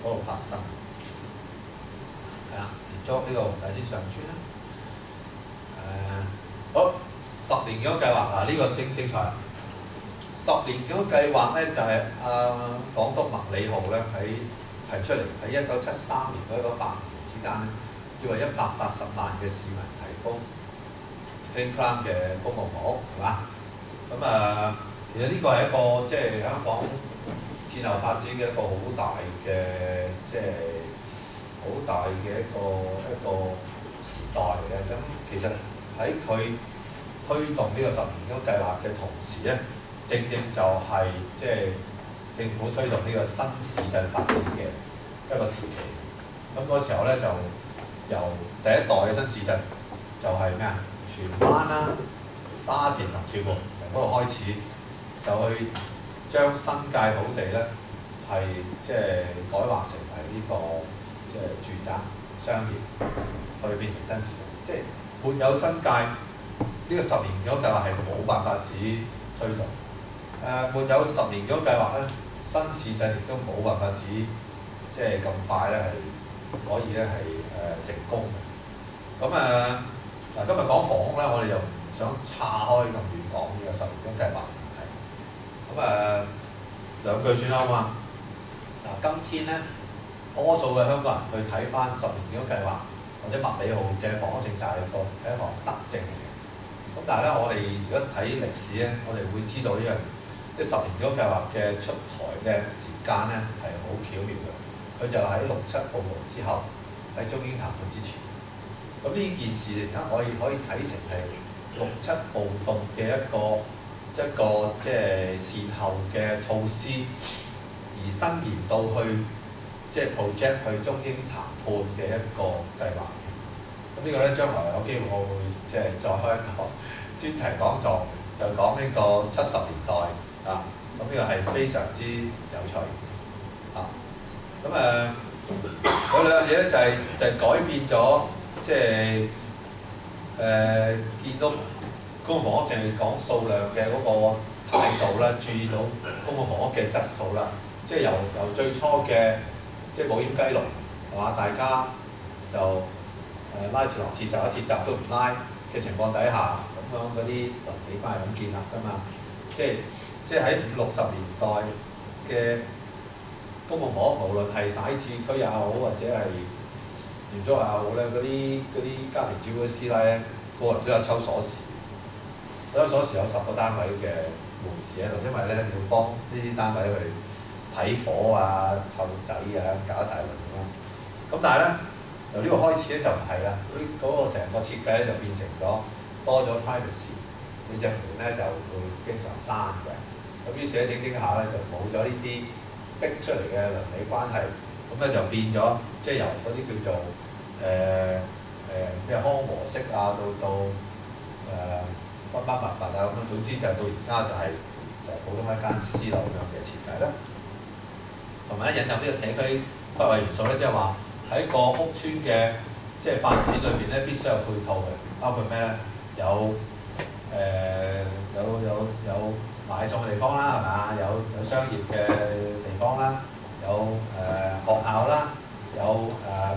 嗰度發生。係啦，連續呢個黃大仙上村啦。好，10年建屋計劃嗱，呢個精彩。10年建屋計劃咧就係港督麥理浩咧提出嚟，喺1973年到1985年之間咧，要為180萬嘅市民提供 clean plan 嘅公共房屋，係嘛？咁其實呢個係一個即係香港戰後發展嘅一個好大嘅即係好大嘅一個時代嚟嘅。咁其實喺佢推動呢個10年建屋計劃嘅同時咧，正就係即係政府推動呢個新市鎮發展嘅一個時期。咁嗰時候咧就由第一代嘅新市鎮就係咩啊？荃灣啦、沙田同屯門由嗰度開始，就去將新界土地咧係即係改劃成為呢個即係住宅、商業，去變成新市鎮。即係沒有新界呢個10年建屋計劃係冇辦法子推動。沒有10年建屋計劃咧，新市鎮亦都冇辦法子即係咁快咧係可以咧係成功嘅。咁嗱，今日講房屋咧，我哋就唔想岔開咁遠講呢個10年建屋計劃問題。咁兩句算啦嘛。嗱，今天咧多數嘅香港人去睇翻10年建屋計劃或者麥理浩嘅房屋政策係一項德政嚟嘅。咁但係咧，我哋如果睇歷史咧，我哋會知道呢樣即係10年建屋計劃嘅出台嘅時間咧係好巧妙嘅。佢就喺6·7暴動之後，喺中英談判之前。咁呢件事而家可以睇成係6·7暴動嘅一個即係善後嘅措施，而伸延到去即係 project 去中英談判嘅一個計劃。咁呢個咧將來有機會我會即係再開一個專題講座，就講呢個70年代啊。咁呢個係非常之有趣啊。咁嗰兩樣嘢咧就係改變咗，即係見到公共房屋淨係講數量嘅嗰個態度啦，注意到公共房屋嘅質素啦，即係由最初嘅即係冇掩雞籠係嘛，大家就拉住落鐵閘，一鐵閘都唔拉嘅情況底下，咁樣嗰啲鄰里關係咁建立㗎嘛，即係喺50、60年代嘅公共房屋，無論係徙置區也好，或者係廉租也好咧，嗰啲家庭主婦師奶咧，個人都有抽鎖匙。抽鎖匙有10個單位嘅門市喺度，因為咧要幫呢啲單位去睇火啊、湊仔啊，搞一大輪咁樣。咁但係咧，由呢個開始咧就唔係啦，嗰個成個設計咧就變成咗多咗 privacy， 呢隻門咧就會經常閂嘅。咁於是咧整下咧就冇咗呢啲逼出嚟嘅鄰里關係，咁咧就變咗即係由嗰啲叫做咩康和式啊，到密密啊咁樣，總之就到而家就係普通一間私樓咁樣嘅設計啦。同埋咧引入呢個社區規劃元素咧，即係話喺個屋邨嘅即係發展裏邊咧，必須有配套嘅，包括咩咧？有買餸嘅地方啦，係嘛？有商業嘅地方啦，有學校啦，有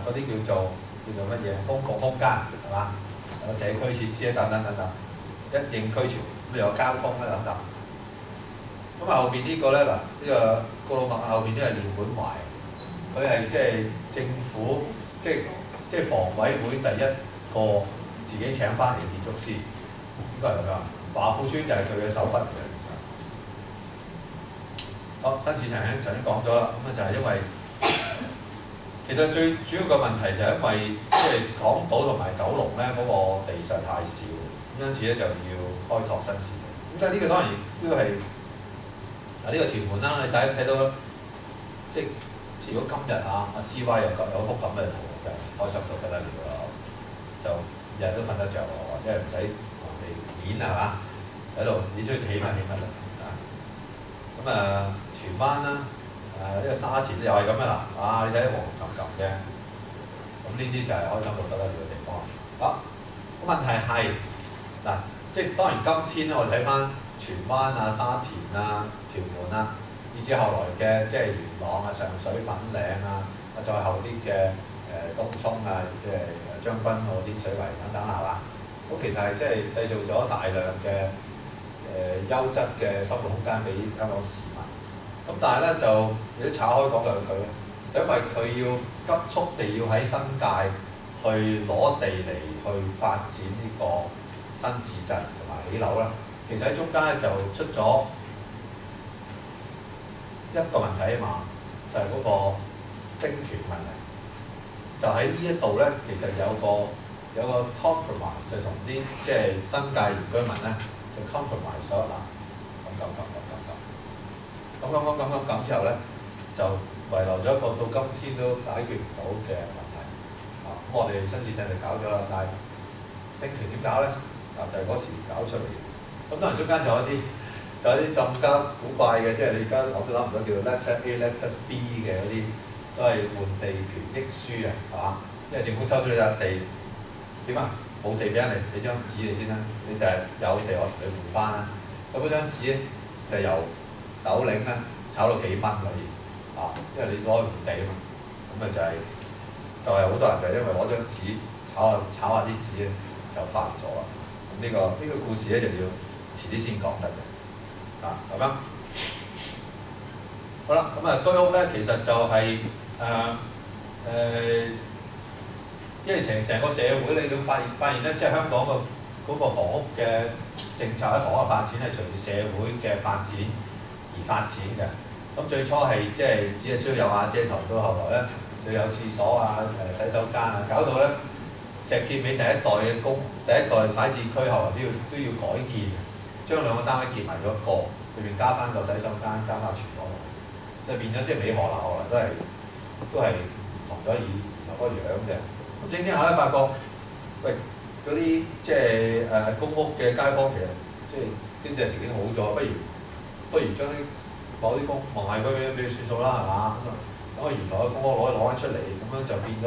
嗰啲叫做乜嘢公共空間係嘛？有社區設施等等，一應俱全。咁有交通啦等等。咁後邊呢個咧嗱，呢個告老麥後邊呢係廖本懷，佢係即係政府即係房委會第一個自己請翻嚟嘅建築師，應該係咁樣。華富邨就係佢嘅手筆嘅。好，新市場頭先講咗啦，咁就係因為其實最主要嘅問題就係因為即係港島同埋九龍咧嗰個地實太少，因此咧就要開拓新市場。咁但係呢個當然都係嗱呢個屯門啦，你睇到即係如果今日阿 CY 有幅咁嘅圖嘅，開心到不得了啦，就日日都瞓得着喎，因為唔使同人哋面係嘛，喺度你中意起乜啦啊！咁荃灣啦，呢個沙田又係咁嘅啦，你睇黃冚冚嘅，咁呢啲就係開心到不得了嘅地方。好，咁問題係嗱，即係當然今天咧，我哋睇翻荃灣啊、沙田啊、屯門啊，以至後來嘅即係元朗啊、上水、粉嶺啊，再後啲嘅東涌啊，即係將軍澳啲水圍等等係嘛？咁其實係即係製造咗大量嘅優質嘅生活空間俾香港市民。咁但係咧就如果炒開講兩句咧，就因為佢要急速地要喺新界去攞地嚟去發展呢個新市鎮同埋起樓啦。其實喺中間咧就出咗一個問題啊嘛，就係嗰個丁權問題。就喺呢一度咧，其實有個 compromise 就同啲即係新界原居民咧就 compromise 咗啦。咁之後咧，就遺留咗一個到今天都解決唔到嘅問題。咁我哋新市鎮就搞咗啦，但係丁權點搞咧？就係嗰時搞出嚟嘅。咁當然中間仲有啲更加古怪嘅，即係你而家諗都諗唔到叫做 Letter A、Letter B 嘅嗰啲所謂換地權益書啊，係嘛？因為政府收咗你笪地，點啊？冇地俾人哋，俾張紙你先啦。你就係有地我同你換翻啦。咁嗰張紙咧就由斗零咧炒到幾蚊可以因為你攞去換地啊嘛。咁咪就係好多人就因為攞張紙炒下啲紙咧就發咗啦。咁呢個故事咧就要遲啲先講得嘅。咁樣好啦，咁居屋咧其實就係因為成個社會你都發現咧，即係香港嗰個房屋嘅政策咧，房屋發展係隨住社會嘅發展而發展嘅。咁最初係即係只係需要有瓦遮頭，到後來咧就有廁所啊、洗手間啊，搞到咧石硤尾第一代徙置區後來都要改建，將兩個單位結埋咗一個，裏面加翻個洗手間，加翻廚房，就變咗即係美荷樓後來都係唔同咗以前個樣嘅。咁整整下咧，發覺喂嗰啲即係公屋嘅街坊其實即係經濟條件好咗，不如將啲某啲公屋賣佢俾佢算數啦，係嘛？咁原來嘅公屋攞翻出嚟，咁樣就變咗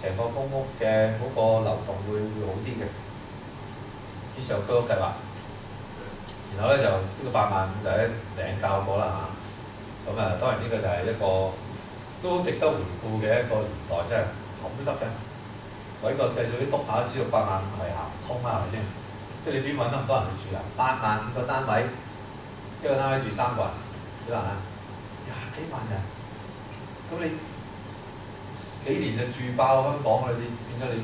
成個公屋嘅嗰個流動會好啲嘅。於是有居屋計劃，然後咧就呢個8萬就喺領教過啦嚇。咁當然呢個就係一個都值得回顧嘅一個年代，真係咁都得嘅。揾個計數啲督下都知道8萬係行唔通啦，係咪先？即係你邊揾得咁多人去住啊？8萬5個單位，一個單位住3個人，幾難啊？20幾萬人，咁你幾年就住爆香港啦！你變咗你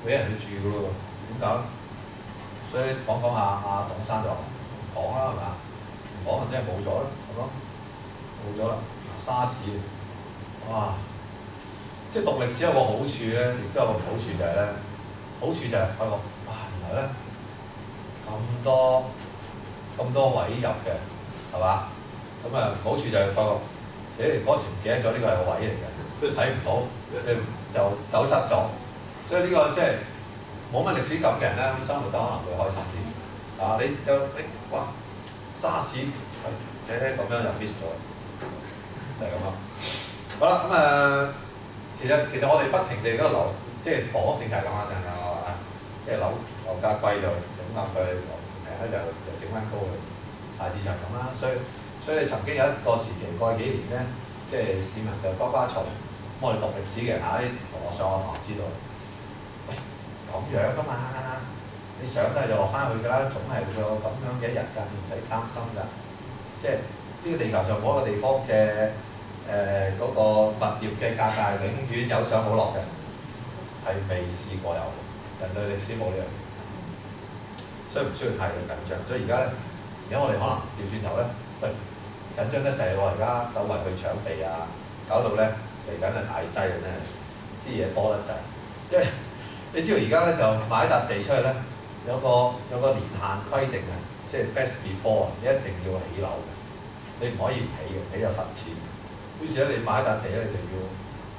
俾人去住噶咯喎，點搞？所以講下董生就講啦，係咪啊？唔講就真係冇咗啦，係咯，冇咗啦。沙士，哇！即係讀歷史有個好處咧，亦都有個唔好處就係咧，好處就係發覺哇，原來咧咁多位入嘅，係嘛？咁唔好處就係發覺，嗰時唔記得咗呢個係個位嚟嘅，都睇唔到，就走失咗。所以呢個即係冇乜歷史感嘅人咧，生活得可能會開心啲。你哇沙士，咁樣就 miss 咗，就係咁咯。好啦，咁其實我哋不停地嗰個樓，即係房屋政策咁啊，即係樓價貴就整下佢，平咧就整翻高佢，大致上咁啦。所以曾經有一個時期過去幾年咧，即係市民就呱呱嘈。咁我哋讀歷史嘅人啲同學上學堂知道，喂咁樣噶嘛，你上都係就落翻去㗎啦，總係會有咁樣嘅一日㗎，唔使擔心㗎。即係呢個地球上冇一個地方嘅。嗰個物業嘅價格永遠有上冇落嘅，係未試過有嘅。人類歷史冇呢樣嘢，所以唔需要太過緊張。所以而家我哋可能調轉頭咧，喂緊張得滯喎！而家周圍去搶地啊，搞到咧嚟緊係大劑嘅真係，啲嘢多得滯。因為你知道而家咧就買一笪地出去咧，有個年限規定嘅，即係 best before，你一定要起樓嘅，你唔可以唔起嘅，起就罰錢。於是咧，你買一笪地咧，你就要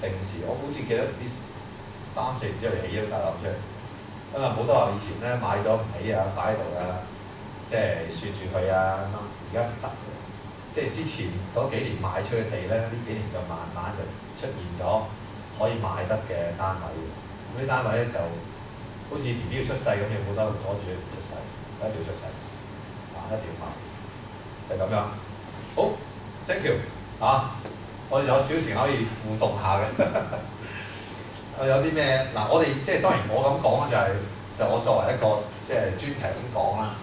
定時。我好似記得啲3、4年之後起咗笪樓出嚟。咁好多話以前咧買咗唔起啊，擺喺度啊，即係雪住佢啊咁樣。而家唔得嘅，即係之前嗰幾年賣出嘅地咧，呢幾年就慢慢就出現咗可以賣得嘅單位。咁啲單位咧就好似 BB 要出世咁，有好多阻住佢唔出世，一定要出世，一定要賣，就係咁樣。好。，thank you 啊！我哋有少時可以互動下嘅。有啲咩嗱？我哋即係當然我咁講就係、我作為一個即係專題咁講啦。